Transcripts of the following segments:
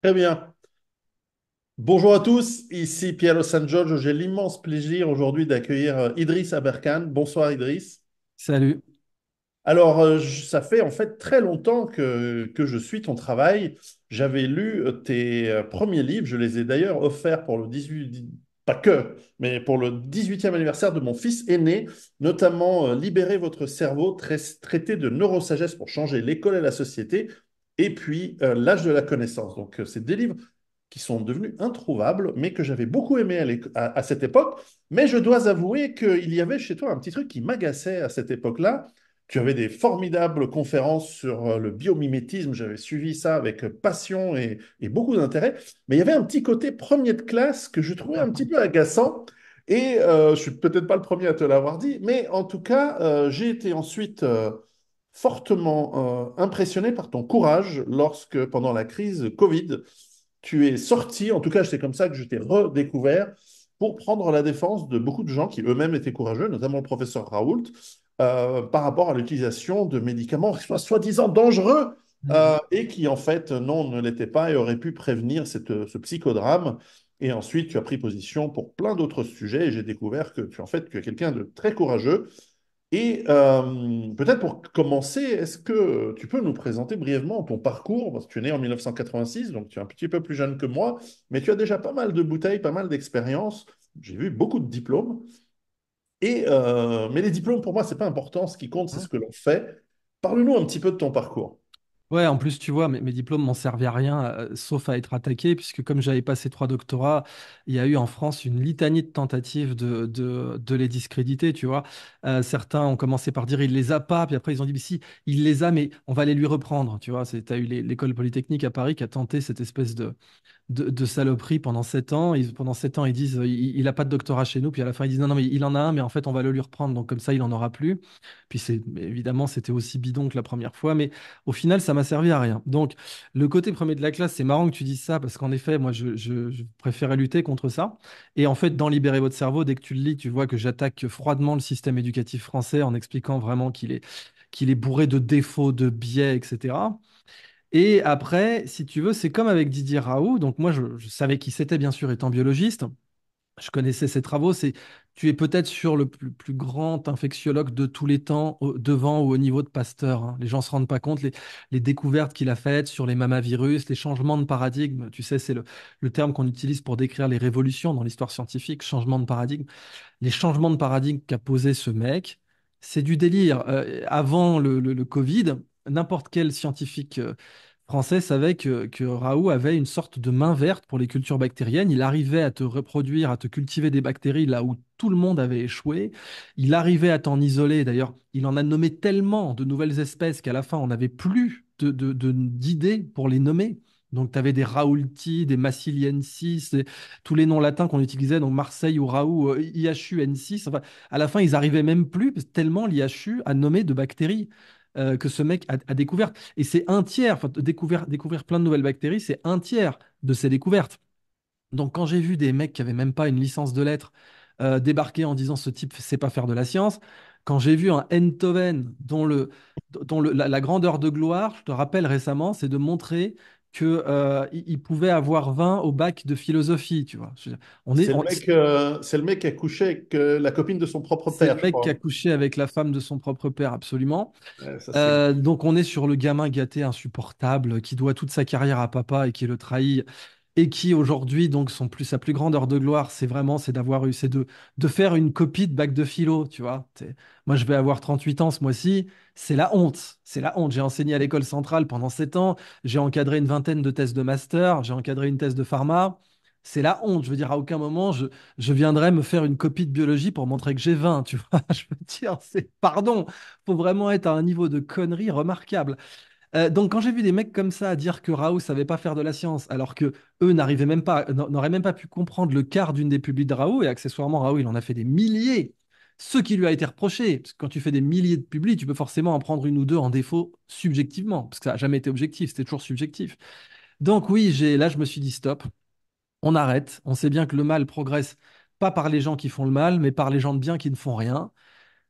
Très bien. Bonjour à tous, ici Piero San Giorgio. J'ai l'immense plaisir aujourd'hui d'accueillir Idriss Aberkan. Bonsoir Idriss. Salut. Alors, ça fait en fait très longtemps que je suis ton travail. J'avais lu tes premiers livres, je les ai d'ailleurs offerts pour le 18, pas que, mais pour le 18e anniversaire de mon fils aîné, notamment Libérer votre cerveau, traité de neurosagesse pour changer l'école et la société, et puis L'âge de la connaissance. Donc, c'est des livres qui sont devenus introuvables, mais que j'avais beaucoup aimé à cette époque. Mais je dois avouer qu'il y avait chez toi un petit truc qui m'agaçait à cette époque-là. Tu avais des formidables conférences sur le biomimétisme, j'avais suivi ça avec passion et beaucoup d'intérêt, mais il y avait un petit côté premier de classe que je trouvais un petit peu agaçant, et je suis peut-être pas le premier à te l'avoir dit, mais en tout cas, j'ai été ensuite fortement impressionné par ton courage lorsque, pendant la crise Covid, tu es sorti, en tout cas c'est comme ça que je t'ai redécouvert, pour prendre la défense de beaucoup de gens qui eux-mêmes étaient courageux, notamment le professeur Raoult, par rapport à l'utilisation de médicaments soi-disant dangereux et qui en fait non ne l'étaient pas et auraient pu prévenir ce psychodrame. Et ensuite, tu as pris position pour plein d'autres sujets et j'ai découvert que tu, en fait, tu es quelqu'un de très courageux. Et peut-être pour commencer, est-ce que tu peux nous présenter brièvement ton parcours? Parce que tu es né en 1986, donc tu es un petit peu plus jeune que moi, mais tu as déjà pas mal de bouteilles, pas mal d'expérience. J'ai vu beaucoup de diplômes. Mais les diplômes, pour moi, c'est pas important. Ce qui compte, c'est ce que l'on fait. Parle-nous un petit peu de ton parcours. Ouais, en plus, tu vois, mes diplômes m'ont servi à rien, sauf à être attaqué, puisque comme j'avais passé 3 doctorats, il y a eu en France une litanie de tentatives de les discréditer, tu vois. Certains ont commencé par dire il les a pas, puis après ils ont dit mais si, il les a, mais on va les lui reprendre, tu vois. T'as eu l'école polytechnique à Paris qui a tenté cette espèce de saloperie pendant 7 ans. Pendant 7 ans, ils disent il a pas de doctorat chez nous. Puis à la fin, ils disent non, non, mais il en a un, mais en fait, on va le lui reprendre. Donc comme ça, il en aura plus. Puis mais évidemment, c'était aussi bidon que la première fois. Mais au final, ça m'a servi à rien. Donc le côté premier de la classe, c'est marrant que tu dises ça parce qu'en effet, moi, je préférais lutter contre ça. Et en fait, dans Libérer votre cerveau, dès que tu le lis, tu vois que j'attaque froidement le système éducatif français en expliquant vraiment qu'il est bourré de défauts, de biais, etc. Et après, si tu veux, c'est comme avec Didier Raoult. Donc moi, je savais qui c'était, bien sûr, étant biologiste. Je connaissais ses travaux. Tu es peut-être sur le plus grand infectiologue de tous les temps, devant ou au niveau de Pasteur, hein. Les gens se rendent pas compte, les découvertes qu'il a faites sur les mamavirus, les changements de paradigme. Tu sais, c'est le terme qu'on utilise pour décrire les révolutions dans l'histoire scientifique, changement de paradigme. Les changements de paradigme qu'a posé ce mec, c'est du délire. Avant le Covid, n'importe quel scientifique français savait que Raoult avait une sorte de main verte pour les cultures bactériennes. Il arrivait à te reproduire, à te cultiver des bactéries là où tout le monde avait échoué. Il arrivait à t'en isoler. D'ailleurs, il en a nommé tellement de nouvelles espèces qu'à la fin, on n'avait plus d'idées pour les nommer. Donc, tu avais des Raoulti, des Massiliensis, tous les noms latins qu'on utilisait, donc Marseille ou Raoult, IHU, N6. Enfin, à la fin, ils arrivaient même plus, parce que tellement l'IHU a nommé de bactéries que ce mec a découvertes. Et c'est un tiers, enfin, découvrir plein de nouvelles bactéries, c'est un tiers de ces découvertes. Donc, quand j'ai vu des mecs qui avaient même pas une licence de lettres débarquer en disant ce type sait pas faire de la science, quand j'ai vu un Enthoven la grandeur de gloire, je te rappelle récemment, c'est de montrer que il pouvait avoir 20 au bac de philosophie, tu vois. C'est le mec qui a couché avec la copine de son propre C'est le père, je mec qui a crois. couché avec la femme de son propre père, absolument. Ça, c'est... Donc on est sur le gamin gâté insupportable qui doit toute sa carrière à papa et qui le trahit et qui aujourd'hui donc sa plus grande heure de gloire c'est d'avoir eu de faire une copie de bac de philo, tu vois. Moi je vais avoir 38 ans ce mois-ci, c'est la honte. J'ai enseigné à l'école centrale pendant 7 ans, j'ai encadré une vingtaine de thèses de master, j'ai encadré une thèse de pharma. C'est la honte, je veux dire, à aucun moment je viendrai me faire une copie de biologie pour montrer que j'ai 20, tu vois. Je veux dire, pardon, faut vraiment être à un niveau de connerie remarquable. Donc quand j'ai vu des mecs comme ça dire que Raoult savait pas faire de la science, alors que eux n'auraient même pas pu comprendre le quart d'une des publis de Raoult, et accessoirement Raoult il en a fait des milliers, ce qui lui a été reproché, parce que quand tu fais des milliers de publis, tu peux forcément en prendre une ou deux en défaut subjectivement, parce que ça n'a jamais été objectif, c'était toujours subjectif. Donc oui, là je me suis dit stop, on arrête, on sait bien que le mal progresse pas par les gens qui font le mal, mais par les gens de bien qui ne font rien.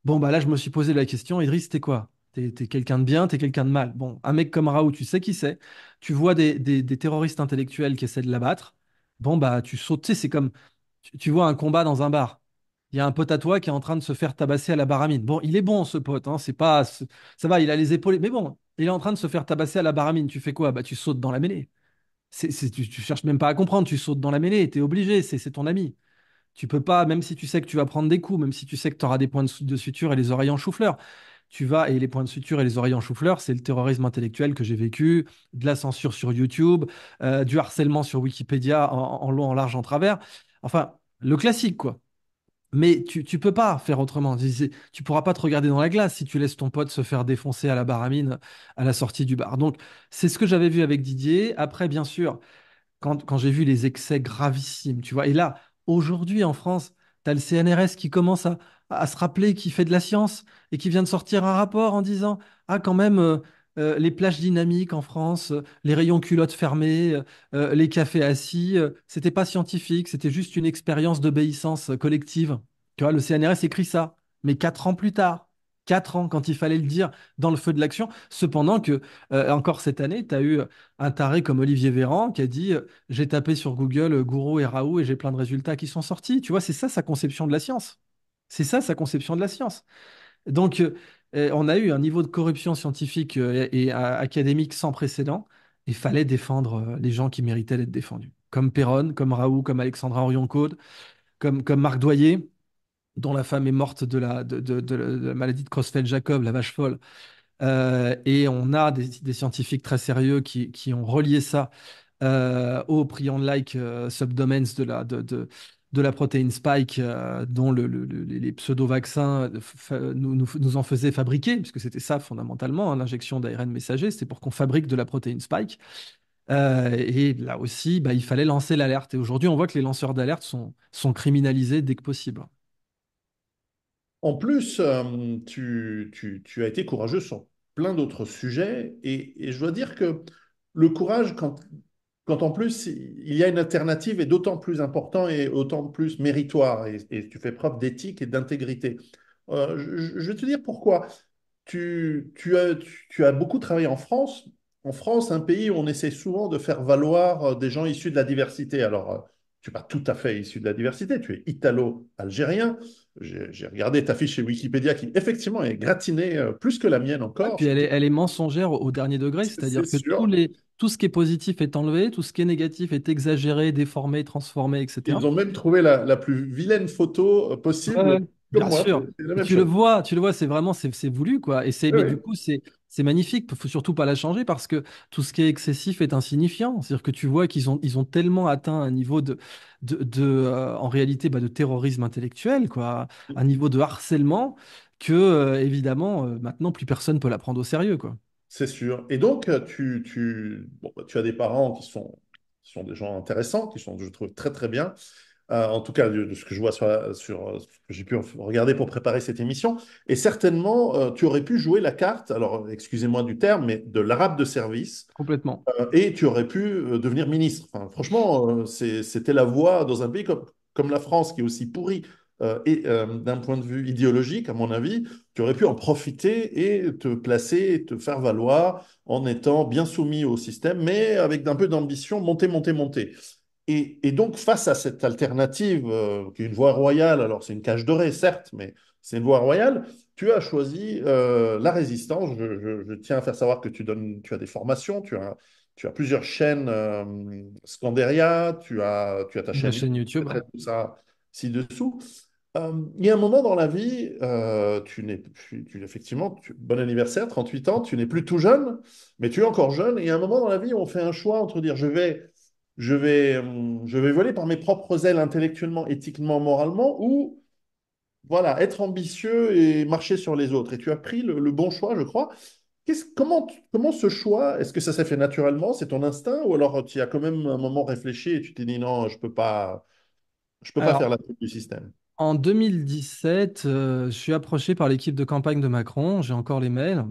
Bon, bah là, je me suis posé la question, Idriss, c'était quoi? T'es quelqu'un de bien, t'es quelqu'un de mal. Bon, un mec comme Raoult, tu sais qui c'est. Tu vois des terroristes intellectuels qui essaient de l'abattre. Bon, bah, tu sautes. Tu sais, c'est comme, tu vois un combat dans un bar. Il y a un pote à toi qui est en train de se faire tabasser à la baramine. Bon, il est bon, ce pote, hein, c'est pas, ça va, il a les épaules. Mais bon, il est en train de se faire tabasser à la baramine. Tu fais quoi? Bah, tu sautes dans la mêlée. Tu cherches même pas à comprendre, tu sautes dans la mêlée, t'es obligé, c'est ton ami. Tu peux pas, même si tu sais que tu vas prendre des coups, même si tu sais que tu auras des points de suture et les oreilles en chou-fleur, tu vas, et les points de suture et les oreilles en chou-fleur, c'est le terrorisme intellectuel que j'ai vécu, de la censure sur YouTube, du harcèlement sur Wikipédia en long, en large, en travers. Enfin, le classique, quoi. Mais tu peux pas faire autrement. Tu pourras pas te regarder dans la glace si tu laisses ton pote se faire défoncer à la baramine à la sortie du bar. Donc, c'est ce que j'avais vu avec Didier. Après, bien sûr, quand j'ai vu les excès gravissimes, tu vois. Et là, aujourd'hui en France, tu as le CNRS qui commence à se rappeler qu'il fait de la science et qui vient de sortir un rapport en disant, ah quand même, les plages dynamiques en France, les rayons culottes fermées, les cafés assis, c'était pas scientifique, c'était juste une expérience d'obéissance collective. Tu vois, le CNRS écrit ça, mais 4 ans plus tard. 4 ans quand il fallait le dire dans le feu de l'action. Cependant que, encore cette année, tu as eu un taré comme Olivier Véran qui a dit j'ai tapé sur Google Gourou et Raoult et j'ai plein de résultats qui sont sortis. Tu vois, c'est ça sa conception de la science. C'est ça sa conception de la science. Donc, on a eu un niveau de corruption scientifique académique sans précédent. Il fallait défendre les gens qui méritaient d'être défendus. Comme Perron, comme Raoult, comme Alexandra Orion-Caude, comme Marc Doyer, dont la femme est morte de la maladie de Creutzfeldt-Jakob, la vache folle. Et on a des scientifiques très sérieux qui ont relié ça au prion de like subdomains de la protéine spike, dont les pseudo-vaccins nous en faisaient fabriquer, puisque c'était ça fondamentalement, hein, l'injection d'ARN messager, c'était pour qu'on fabrique de la protéine spike. Et là aussi, bah, il fallait lancer l'alerte. Et aujourd'hui, on voit que les lanceurs d'alerte sont criminalisés dès que possible. En plus, tu as été courageux sur plein d'autres sujets et je dois dire que le courage, quand en plus il y a une alternative, est d'autant plus important et autant plus méritoire et tu fais preuve d'éthique et d'intégrité. Je vais te dire pourquoi. Tu as beaucoup travaillé en France. En France, un pays où on essaie souvent de faire valoir des gens issus de la diversité. Alors, tu n'es pas tout à fait issu de la diversité, tu es italo-algérien. J'ai regardé ta fiche chez Wikipédia qui, effectivement, est gratinée plus que la mienne Ouais, encore. puis elle est mensongère au dernier degré, C'est c'est-à-dire que sûr. tout ce qui est positif est enlevé, tout ce qui est négatif est exagéré, déformé, transformé, etc. Ils ont même trouvé la plus vilaine photo Ouais, ouais, possible. Comme bien moi, sûr. c'est la Et même chose. tu le vois, c'est vraiment, c'est voulu, quoi. Oui, Mais du oui. coup, c'est magnifique. Faut surtout pas la changer parce que tout ce qui est excessif est insignifiant. C'est-à-dire que tu vois ils ont tellement atteint un niveau en réalité, bah, de terrorisme intellectuel, quoi, un niveau de harcèlement que, évidemment, maintenant, plus personne peut la prendre au sérieux, quoi. C'est sûr. Et donc, bon, bah, tu as des parents qui sont des gens intéressants, qui sont, je trouve, très, très bien. En tout cas, de ce que je vois ce que j'ai pu regarder pour préparer cette émission. Et certainement, tu aurais pu jouer la carte, alors excusez-moi du terme, mais de l'arabe de service, Complètement. et tu aurais pu devenir ministre. Enfin, franchement, c'était la voie dans un pays comme la France, qui est aussi pourri, d'un point de vue idéologique, à mon avis, tu aurais pu en profiter et te placer et te faire valoir en étant bien soumis au système, mais avec un peu d'ambition, monter, monter, monter. Et donc, face à cette alternative, qui est une voie royale, alors c'est une cage dorée, certes, mais c'est une voie royale, tu as choisi la résistance. Je tiens à faire savoir que tu as des formations, tu as plusieurs chaînes Scanderia, tu as ta La chaîne YouTube, chaîne je YouTube. mettrai tout ça ci-dessous. Il y a un moment dans la vie, tu n'es plus, effectivement, bon anniversaire, 38 ans, tu n'es plus tout jeune, mais tu es encore jeune. Et il y a un moment dans la vie où on fait un choix entre dire je vais voler par mes propres ailes intellectuellement, éthiquement, moralement, ou voilà, être ambitieux et marcher sur les autres. Et tu as pris le bon choix, je crois. Comment ce choix, est-ce que ça s'est fait naturellement, c'est ton instinct, ou alors tu y as quand même un moment réfléchi et tu t'es dit non, je peux pas faire Alors, la tête du système. en 2017, je suis approché par l'équipe de campagne de Macron, j'ai encore les mails,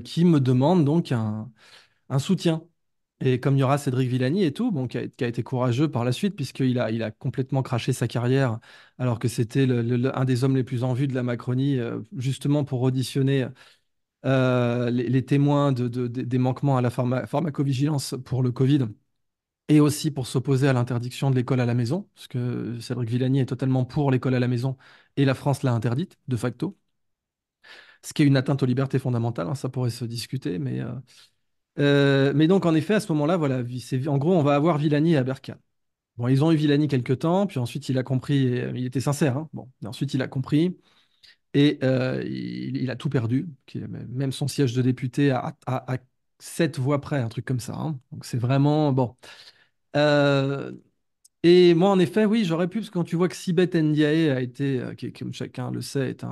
qui me demandent donc un soutien. Et comme il y aura Cédric Villani et tout, bon, qui a été courageux par la suite, il a complètement craché sa carrière, alors que c'était un des hommes les plus en vue de la Macronie, justement pour auditionner les témoins des manquements à la pharmacovigilance pour le Covid et aussi pour s'opposer à l'interdiction de l'école à la maison, parce que Cédric Villani est totalement pour l'école à la maison et la France l'a interdite de facto, ce qui est une atteinte aux libertés fondamentales, hein, ça pourrait se discuter, mais donc en effet à ce moment-là, voilà, en gros on va avoir Villani et Aberkan. Bon, ils ont eu Villani quelque temps, puis ensuite il a compris, et, il était sincère, hein, bon, et ensuite il a compris et il a tout perdu, même son siège de député à 7 voix près, un truc comme ça, hein. Donc c'est vraiment bon. Euh, et moi, en effet, oui, j'aurais pu, parce que quand tu vois que Sibeth Ndiaye a été, qui, comme chacun le sait, est